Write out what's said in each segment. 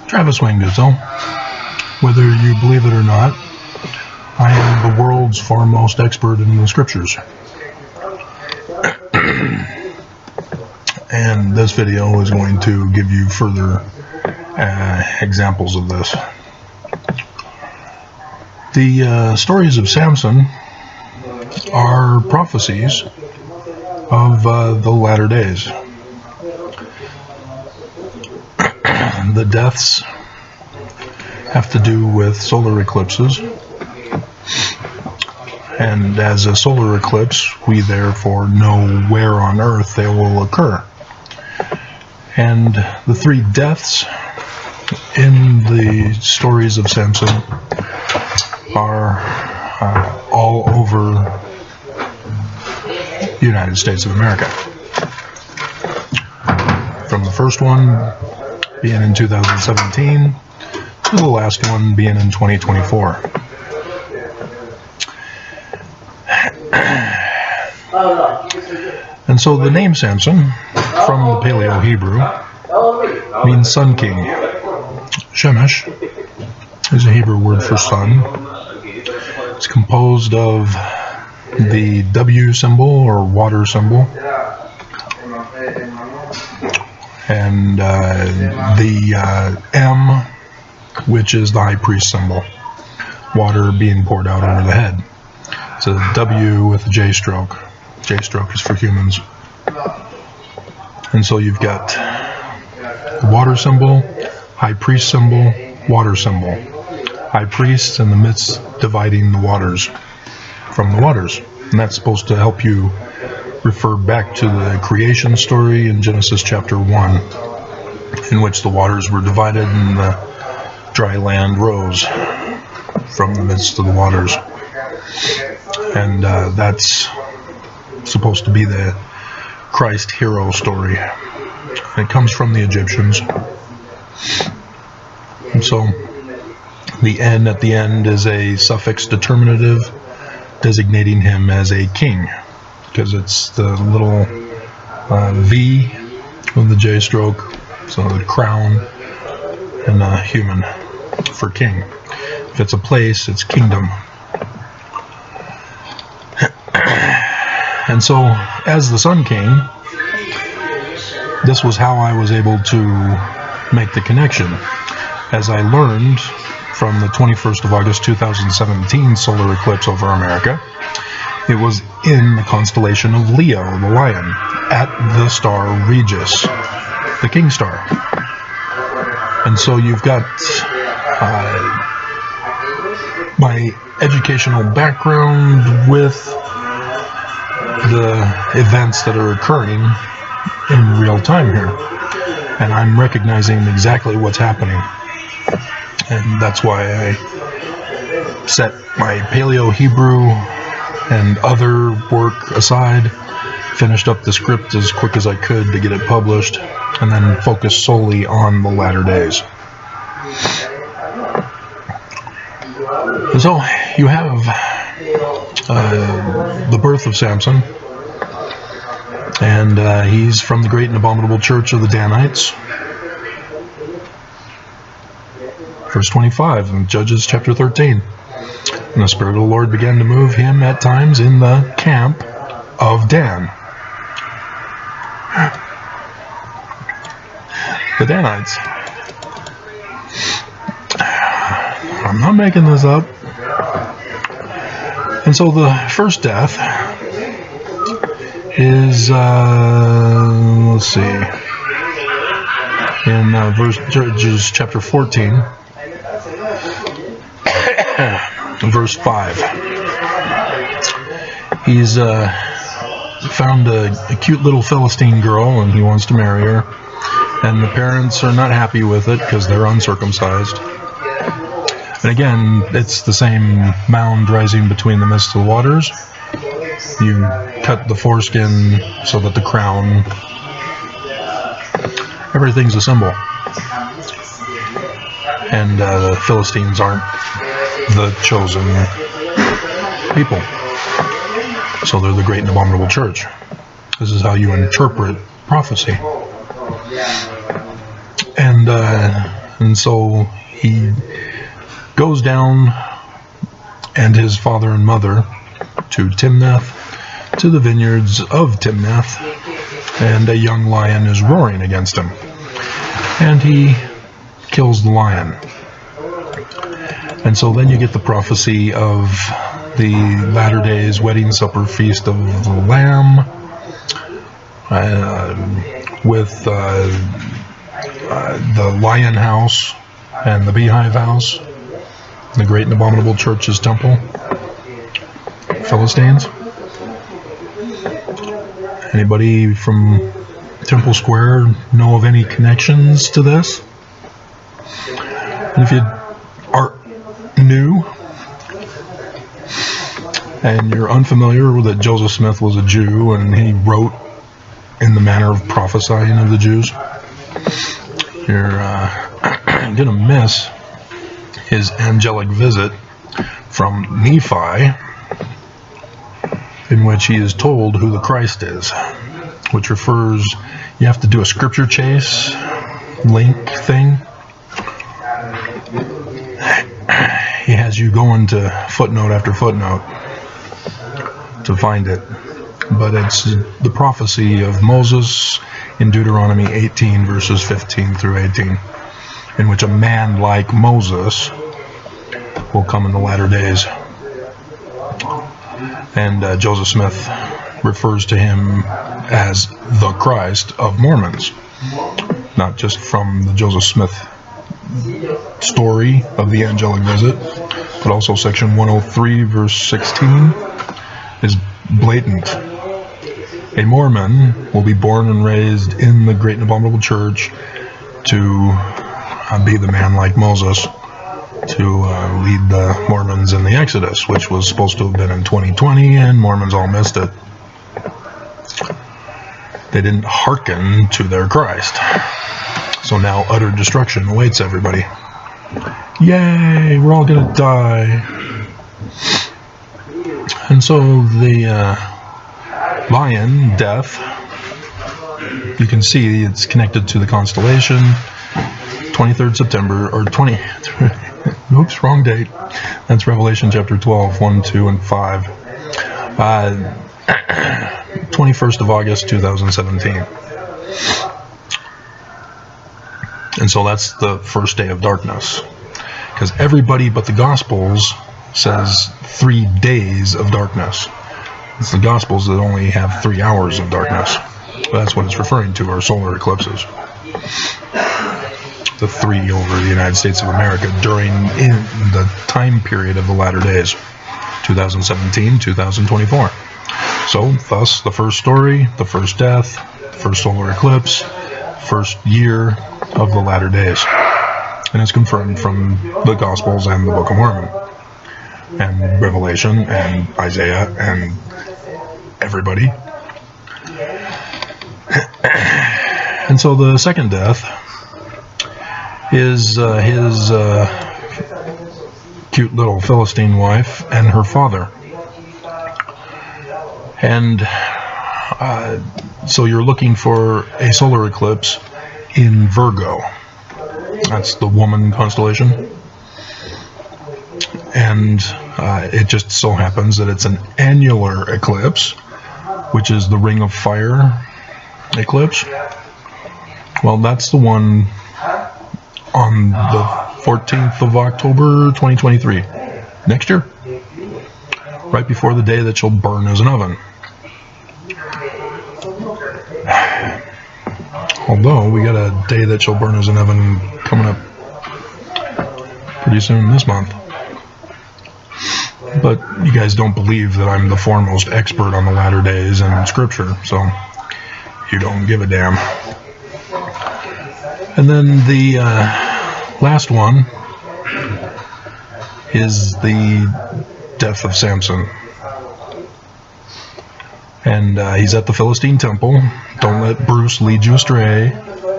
Travis Winguzzo, whether you believe it or not, I am the world's foremost expert in the scriptures. And this video is going to give you further examples of this. The stories of Samson are prophecies of the latter days. The deaths have to do with solar eclipses, and as a solar eclipse, we therefore know where on earth they will occur. And the three deaths in the stories of Samson are all over the United States of America. From the first one being in 2017 to the last one being in 2024. And so the name Samson, from the Paleo Hebrew, means sun king. Shemesh is a Hebrew word for sun. It's composed of the W symbol, or water symbol, and the M, which is the high priest symbol, water being poured out over the head. It's a W with a J stroke. J stroke is for humans. And so you've got the water symbol, high priest symbol, water symbol. High priest in the midst dividing the waters from the waters. And that's supposed to help you refer back to the creation story in Genesis chapter 1, in which the waters were divided and the dry land rose from the midst of the waters. And that's supposed to be the Christ hero story. It comes from the Egyptians. And so the N at the end is a suffix determinative designating him as a king, because it's the little V with the J stroke, so the crown, and human for king. If it's a place, it's kingdom. And so, as the Sun King, this was how I was able to make the connection. As I learned from the 21st of August 2017 solar eclipse over America, it was in the constellation of Leo, the lion, at the star Regis, the king star. And so you've got my educational background with the events that are occurring in real time here, and I'm recognizing exactly what's happening. And that's why I set my Paleo Hebrew and other work aside, finished up the script as quick as I could to get it published, and then focused solely on the latter days. And so you have the birth of Samson, and he's from the great and abominable church of the Danites. Verse 25 in Judges chapter 13. And the Spirit of the Lord began to move him at times in the camp of Dan. The Danites. I'm not making this up. And so the first death is, let's see, in Judges chapter 14, verse 5. He's found a cute little Philistine girl, and he wants to marry her. And the parents are not happy with it because they're uncircumcised. And again, it's the same mound rising between the midst of the waters. You cut the foreskin so that the crown, everything's a symbol. And the Philistines aren't the chosen people. So they're the great and abominable church. This is how you interpret prophecy. And And so he goes down, and his father and mother, to Timnath, to the vineyards of Timnath, and a young lion is roaring against him. And he kills the lion. And so then you get the prophecy of the latter days wedding supper feast of the Lamb, with the lion house and the beehive house, the great and abominable church's temple, Philistines. Anybody from Temple Square know of any connections to this? And if you are new and you're unfamiliar with that Joseph Smith was a Jew and he wrote in the manner of prophesying of the Jews, you're going to miss his angelic visit from Nephi, in which he is told who the Christ is, which refers, you have to do a scripture chase link thing. He has you going to footnote after footnote to find it. But it's the prophecy of Moses in Deuteronomy 18, verses 15 through 18, in which a man like Moses will come in the latter days. And Joseph Smith refers to him as the Christ of Mormons, not just from the Joseph Smith story of the angelic visit, but also section 103, verse 16 is blatant. A Mormon will be born and raised in the great and abominable church to be the man like Moses, to lead the Mormons in the Exodus, which was supposed to have been in 2020, and Mormons all missed it. They didn't hearken to their Christ. So now utter destruction awaits everybody. Yay, we're all gonna die. And so the lion, death, you can see it's connected to the constellation, 23rd September, or 20, oops, wrong date. That's Revelation chapter 12, 1, 2, and 5. 21st of August, 2017. And so that's the first day of darkness. Because everybody but the Gospels says 3 days of darkness. It's the Gospels that only have 3 hours of darkness. That's what it's referring to, are solar eclipses. The 3 over the United States of America during in the time period of the latter days, 2017, 2024. So, thus, the first story, the first death, the first solar eclipse, first year of the latter days. And it's confirmed from the Gospels and the Book of Mormon, and Revelation, and Isaiah, and everybody. And so the second death is his cute little Philistine wife and her father. And so you're looking for a solar eclipse in Virgo. That's the woman constellation. And it just so happens that it's an annular eclipse, which is the Ring of Fire eclipse. Well, that's the one on the 14th of October 2023, next year, right before the day that you'll burn as an oven. Although we got a day that you'll burn as an oven coming up pretty soon this month. But you guys don't believe that I'm the foremost expert on the latter days and scripture, so you don't give a damn. And then the last one is the death of Samson. And he's at the Philistine temple. Don't let Bruce lead you astray.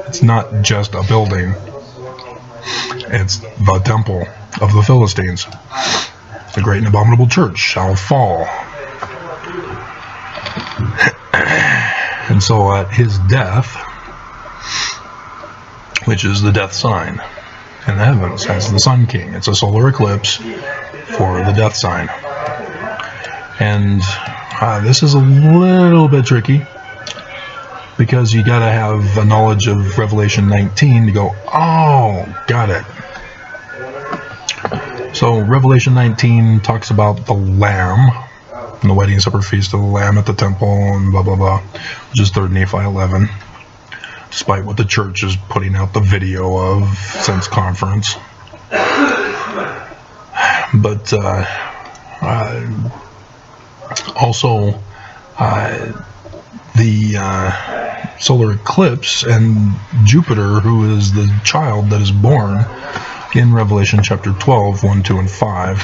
It's not just a building. It's the temple of the Philistines. The great and abominable church shall fall. And so at his death, which is the death sign in the heavens, as the Sun King. It's a solar eclipse for the death sign. And this is a little bit tricky, because you got to have a knowledge of Revelation 19 to go, oh, got it. So Revelation 19 talks about the Lamb, and the wedding supper feast of the Lamb at the temple, and blah, blah, blah, which is 3 Nephi 11, despite what the church is putting out the video of since conference. But also the solar eclipse and Jupiter, who is the child that is born in Revelation chapter 12, 1, 2, and 5,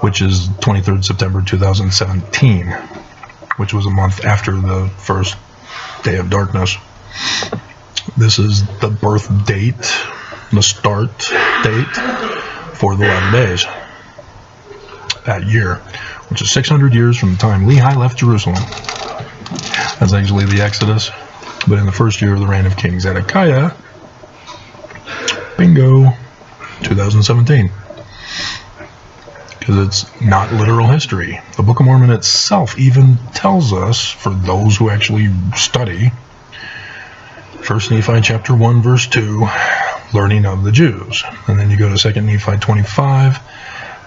which is 23rd September 2017, which was a month after the first day of darkness. This is the birth date, the start date for the latter days that year, which is 600 years from the time Lehi left Jerusalem. That's actually the Exodus, but in the first year of the reign of King Zedekiah, bingo, 2017. Because it's not literal history. The Book of Mormon itself even tells us, for those who actually study, 1 Nephi chapter 1 verse 2, learning of the Jews. And then you go to 2 Nephi 25,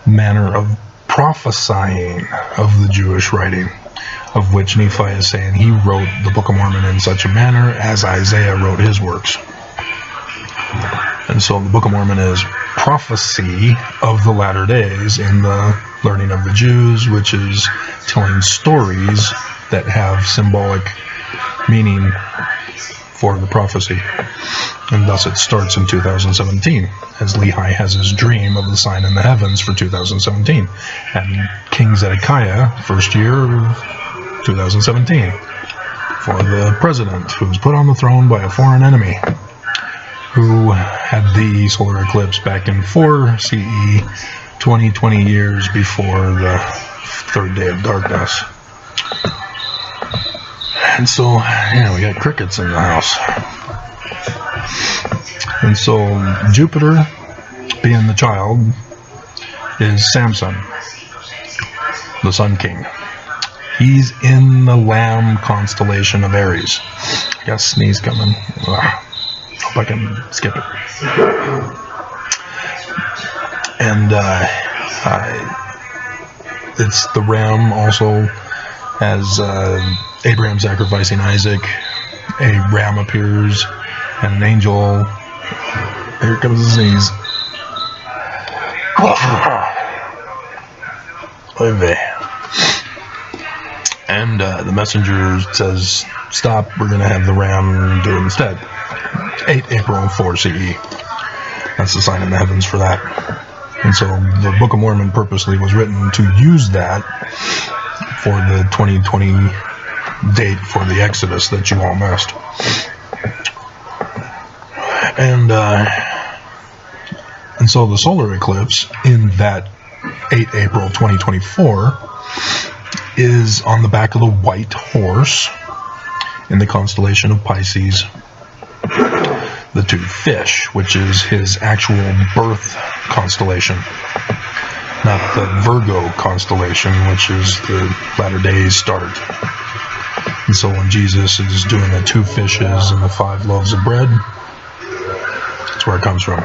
manner of prophesying of the Jewish writing, of which Nephi is saying he wrote the Book of Mormon in such a manner as Isaiah wrote his works. And so the Book of Mormon is prophecy of the latter days in the learning of the Jews, which is telling stories that have symbolic meaning for the prophecy. And thus it starts in 2017, as Lehi has his dream of the sign in the heavens for 2017. And King Zedekiah, first year of 2017, for the president who was put on the throne by a foreign enemy, who had the solar eclipse back in 4 CE, 20 years before the third day of darkness. And so, yeah, we got crickets in the house. And so, Jupiter, being the child, is Samson, the Sun King. He's in the Lamb constellation of Aries. I got a sneeze coming. Hope I can skip it. And it's the ram also, as Abraham sacrificing Isaac, a ram appears, and an angel. Here comes the sneeze. And the messenger says, stop, we're going to have the ram do it instead. 8 April 4 CE. That's the sign in the heavens for that. And so the Book of Mormon purposely was written to use that for the 2020 date for the Exodus that you all missed. And so the solar eclipse in that 8 April 2024 is on the back of the white horse in the constellation of Pisces, the 2 fish, which is his actual birth constellation, not the Virgo constellation, which is the latter days start. And so when Jesus is doing the 2 fishes and the 5 loaves of bread, that's where it comes from.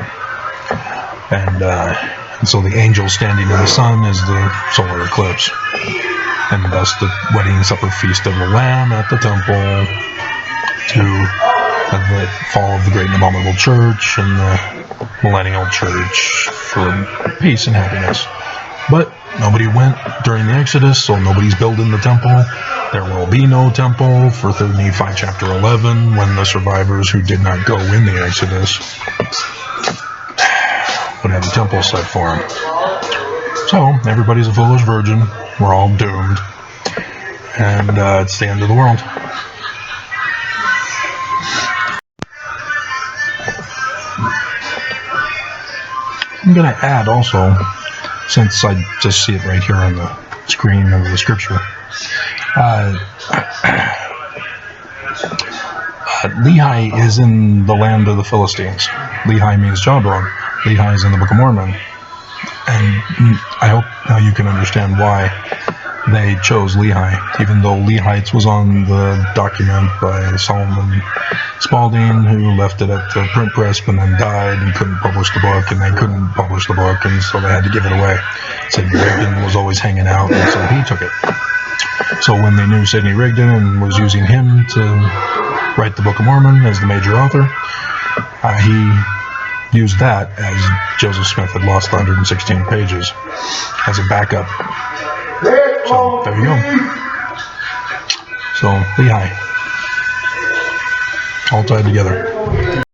And so the angel standing in the sun is the solar eclipse. And thus the wedding supper feast of the Lamb at the temple, to the fall of the great and abominable church and the millennial church for peace and happiness. But nobody went during the Exodus, so nobody's building the temple. There will be no temple for 3 Nephi chapter 11, when the survivors who did not go in the Exodus would have a temple set for them. So everybody's a foolish virgin. We're all doomed. And it's the end of the world. I'm going to add also, since I just see it right here on the screen of the scripture, Lehi is in the land of the Philistines. Lehi means jawbone. Lehi is in the Book of Mormon. And I hope now you can understand why they chose Lehi, even though Lehites was on the document by Solomon Spalding, who left it at the print press but then died and couldn't publish the book, and they couldn't publish the book, and so they had to give it away. Sidney Rigdon was always hanging out, and so he took it. So when they knew Sidney Rigdon and was using him to write the Book of Mormon as the major author, he used that as Joseph Smith had lost 116 pages as a backup. So there you go. So Lehi, all tied together.